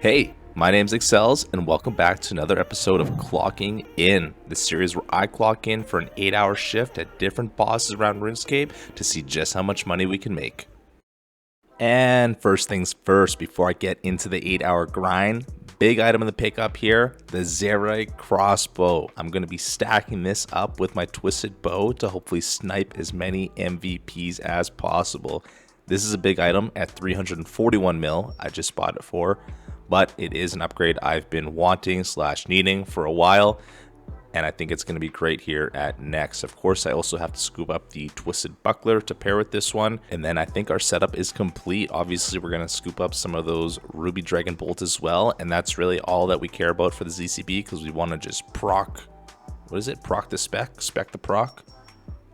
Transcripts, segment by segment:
Hey, my name's Exclz, and welcome back to another episode of Clocking In, the series where I clock in for an 8-hour shift at different bosses around RuneScape to see just how much money we can make. And first things first, before I get into the 8-hour grind, big item in the pickup here, the zaryte crossbow. I'm going to be stacking this up with my twisted bow to hopefully snipe as many MVPs as possible. This is a big item at 341 mil, I just bought it for. But it is an upgrade I've been wanting / needing for a while, and I think it's going to be great here at NEX. Of course, I also have to scoop up the twisted buckler to pair with this one, and then I think our setup is complete. Obviously, we're going to scoop up some of those ruby dragon bolt as well, and that's really all that we care about for the ZCB, because we want to just proc, what is it, proc the spec the proc?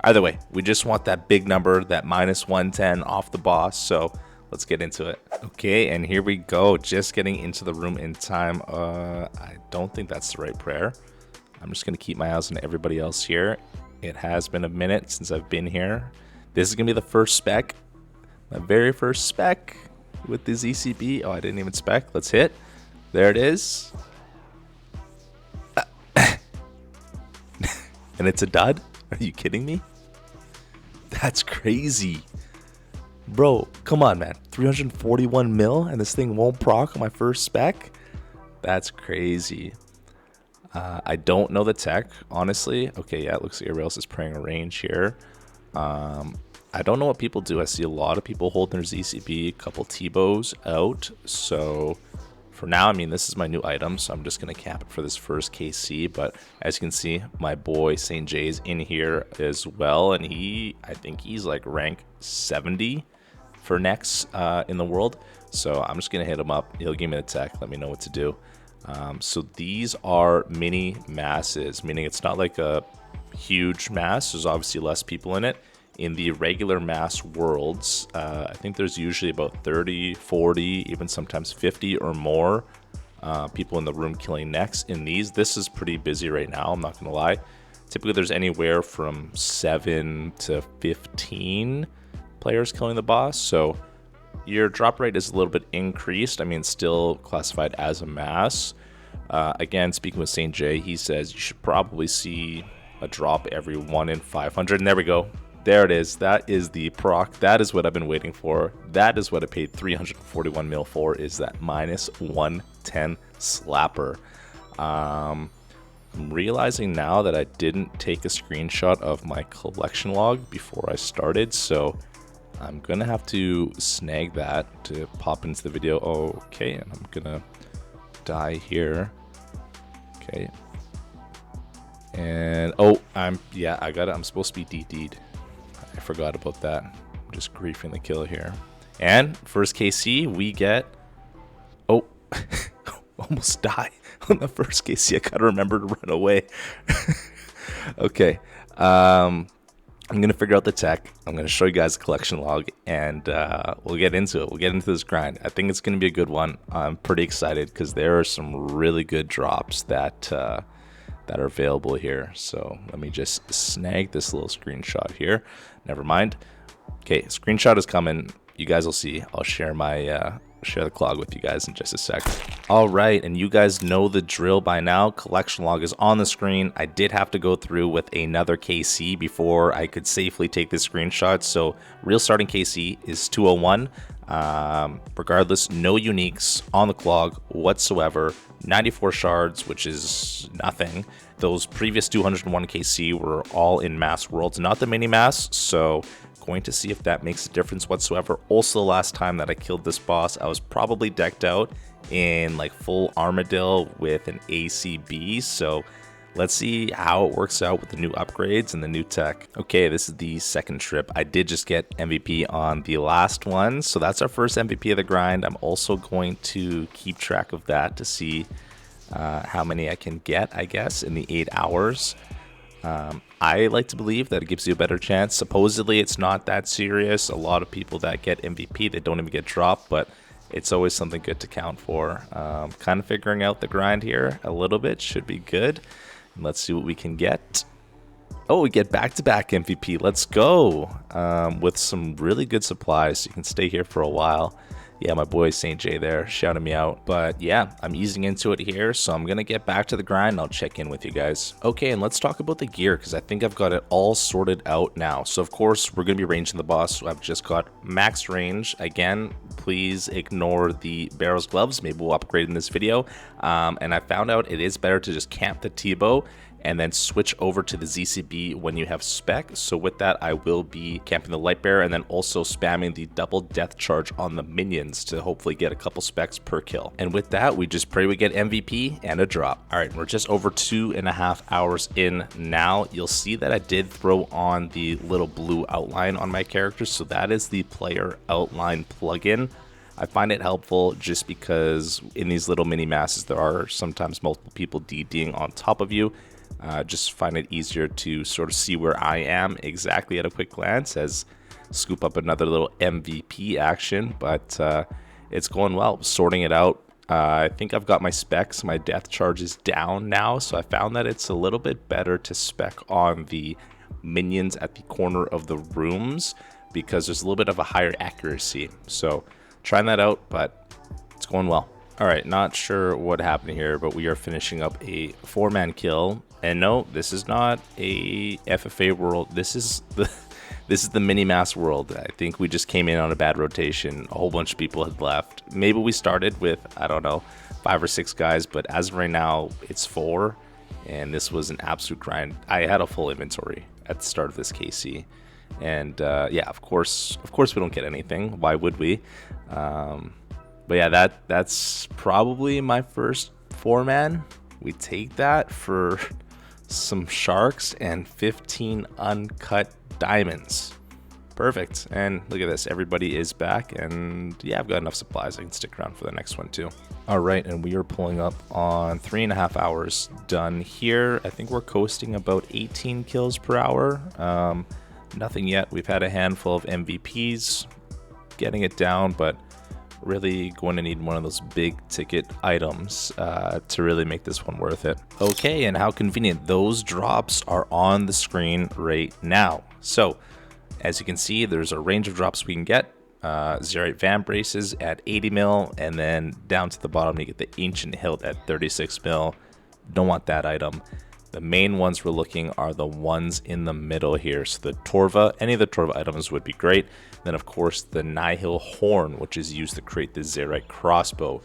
Either way, we just want that big number, that -110 off the boss, so let's get into it. Okay, and here we go. Just getting into the room in time. I don't think that's the right prayer. I'm just going to keep my eyes on everybody else here. It has been a minute since I've been here. This is going to be the first spec. My very first spec with the ZCB. Oh, I didn't even spec. Let's hit. There it is. And it's a dud? Are you kidding me? That's crazy. Bro, come on, man. 341 mil and this thing won't proc on my first spec? That's crazy. I don't know the tech, honestly. Okay, yeah, it looks like everybody else is praying a range here. I don't know what people do. I see a lot of people holding their ZCB, a couple tbows out. So for now, I mean, this is my new item, so I'm just going to cap it for this first KC. But as you can see, my boy St. J's in here as well. And I think he's like rank 70 for NEX in the world. So I'm just going to hit him up. He'll give me the tech, let me know what to do. So these are mini masses, meaning it's not like a huge mass. There's obviously less people in it. In the regular mass worlds, I think there's usually about 30, 40, even sometimes 50 or more people in the room killing NEX. In these, this is pretty busy right now, I'm not going to lie. Typically there's anywhere from 7 to 15 players killing the boss, so your drop rate is a little bit increased. I mean, still classified as a mass. Again, speaking with St. J, he says you should probably see a drop every 1 in 500. And there we go. There it is. That is the proc. That is what I've been waiting for. That is what I paid 341 mil for, is that -110 slapper. I'm realizing now that I didn't take a screenshot of my collection log before I started, so I'm gonna have to snag that to pop into the video. Okay, and I'm gonna die here. Okay, and I got it. I'm supposed to be DD'd. I forgot about that. I'm just griefing the kill here. And first KC, we get almost die on the first KC. I gotta remember to run away. Okay. I'm going to figure out the tech. I'm going to show you guys the collection log, and we'll get into it. We'll get into this grind. I think it's going to be a good one. I'm pretty excited because there are some really good drops that are available here. So let me just snag this little screenshot here. Never mind. Okay, screenshot is coming. You guys will see. I'll share my share the clog with you guys in just a sec. All right, and you guys know the drill by now. Collection log is on the screen. I did have to go through with another KC before I could safely take this screenshot. So real starting KC is 201. Regardless, no uniques on the clog whatsoever. 94 shards, which is nothing. Those previous 201 KC were all in mass worlds, not the mini mass. So going to see if that makes a difference whatsoever. Also, the last time that I killed this boss, I was probably decked out in like full armadillo with an ACB. So let's see how it works out with the new upgrades and the new tech. Okay, this is the second trip. I did just get MVP on the last one, so that's our first MVP of the grind. I'm also going to keep track of that to see how many I can get, I guess, in the 8 hours. I like to believe that it gives you a better chance. Supposedly it's not that serious. A lot of people that get MVP, they don't even get dropped, but it's always something good to count for. Kind of figuring out the grind here a little bit. Should be good. And let's see what we can get. Oh, we get back-to-back MVP. Let's go. With some really good supplies. So you can stay here for a while. Yeah, my boy St. J there shouting me out. But yeah, I'm easing into it here, so I'm gonna get back to the grind and I'll check in with you guys. Okay, and let's talk about the gear, because I think I've got it all sorted out now. So of course, we're gonna be ranging the boss. So I've just got max range. Again, please ignore the barrels gloves. Maybe we'll upgrade in this video. And I found out it is better to just camp the tbow and then switch over to the ZCB when you have spec. So with that, I will be camping the light bearer and then also spamming the double death charge on the minions to hopefully get a couple specs per kill. And with that, we just pray we get MVP and a drop. All right, we're just over 2.5 hours in now. You'll see that I did throw on the little blue outline on my character. So that is the player outline plugin. I find it helpful just because in these little mini masses, there are sometimes multiple people DDing on top of you. Just find it easier to sort of see where I am exactly at a quick glance as scoop up another little MVP action, but it's going well. Sorting it out. I think I've got my specs, my death charges down now, so I found that it's a little bit better to spec on the minions at the corner of the rooms because there's a little bit of a higher accuracy. So trying that out, but it's going well. All right, not sure what happened here, but we are finishing up a 4-man kill. And no, this is not a FFA world. This is the mini-mass world. I think we just came in on a bad rotation. A whole bunch of people had left. Maybe we started with, I don't know, 5 or 6 guys, but as of right now, it's 4. And this was an absolute grind. I had a full inventory at the start of this KC. And yeah, of course we don't get anything. Why would we? But yeah, that's probably my first 4-man. We take that for some sharks and 15 uncut diamonds. Perfect. And look at this, everybody is back, and yeah, I've got enough supplies. I can stick around for the next one too. All right, and we are pulling up on 3.5 hours done here. I think we're coasting about 18 kills per hour. Nothing yet. We've had a handful of MVPs, getting it down, but really going to need one of those big ticket items to really make this one worth it. Okay, and how convenient. Those drops are on the screen right now. So as you can see, there's a range of drops we can get. Zaryte van braces at 80 mil, and then down to the bottom you get the ancient hilt at 36 mil. Don't want that item. The main ones we're looking are the ones in the middle here. So the torva, any of the torva items would be great. Then of course the nihil horn, which is used to create the zaryte crossbow.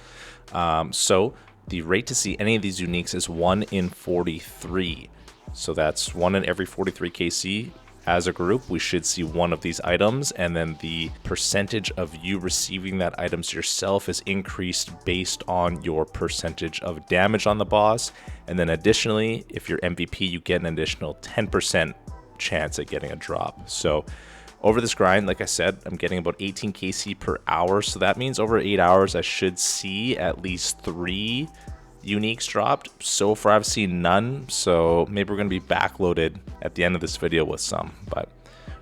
So the rate to see any of these uniques is 1 in 43. So that's 1 in every 43 KC. As a group, we should see one of these items, and then the percentage of you receiving that items yourself is increased based on your percentage of damage on the boss. And then additionally, if you're MVP, you get an additional 10% chance at getting a drop. So over this grind, like I said, I'm getting about 18 KC per hour. So that means over 8 hours, I should see at least 3 uniques dropped. So far I've seen none, so maybe we're going to be backloaded at the end of this video with some, but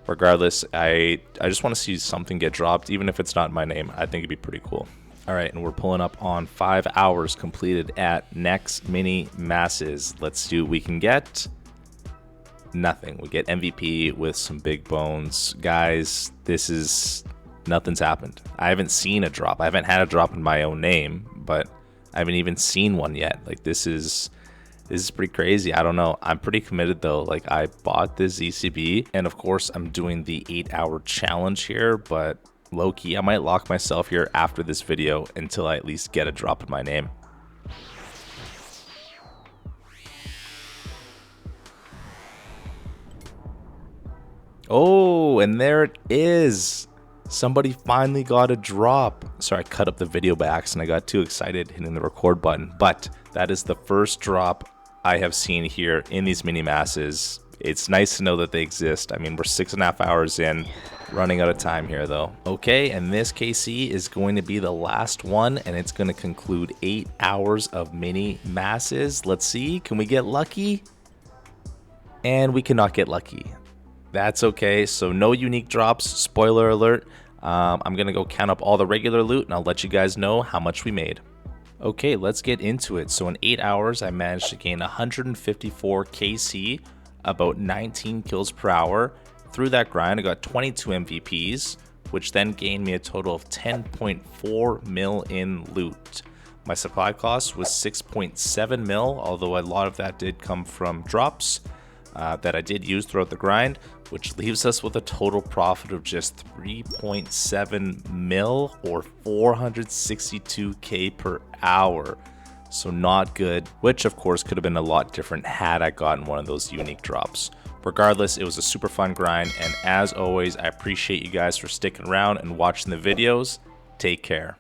regardless, I just want to see something get dropped, even if it's not my name. I think it'd be pretty cool. All right, and we're pulling up on 5 hours completed at NEX mini masses. Let's see what we can get. Nothing. We get MVP with some big bones. Guys, this is nothing's happened. I haven't seen a drop. I haven't had a drop in my own name, but I haven't even seen one yet. Like, this is pretty crazy. I don't know. I'm pretty committed though. Like, I bought this ECB, and of course I'm doing the 8-hour challenge here, but low-key I might lock myself here after this video until I at least get a drop in my name. Oh, and there it is. Somebody finally got a drop. Sorry, I cut up the video by accident. I got too excited hitting the record button. But that is the first drop I have seen here in these mini masses. It's nice to know that they exist. I mean, we're 6.5 hours in, running out of time here though. Okay, and this KC is going to be the last one, and it's going to conclude 8 hours of mini masses. Let's see, can we get lucky? And we cannot get lucky. That's okay. So no unique drops, spoiler alert. I'm gonna go count up all the regular loot, and I'll let you guys know how much we made. Okay, let's get into it. So in 8 hours, I managed to gain 154 KC, about 19 kills per hour. Through that grind, I got 22 MVPs, which then gained me a total of 10.4 mil in loot. My supply cost was 6.7 mil, although a lot of that did come from drops that I did use throughout the grind, which leaves us with a total profit of just 3.7 mil or 462k per hour. So not good, which of course could have been a lot different had I gotten one of those unique drops. Regardless, it was a super fun grind, and as always, I appreciate you guys for sticking around and watching the videos. Take care.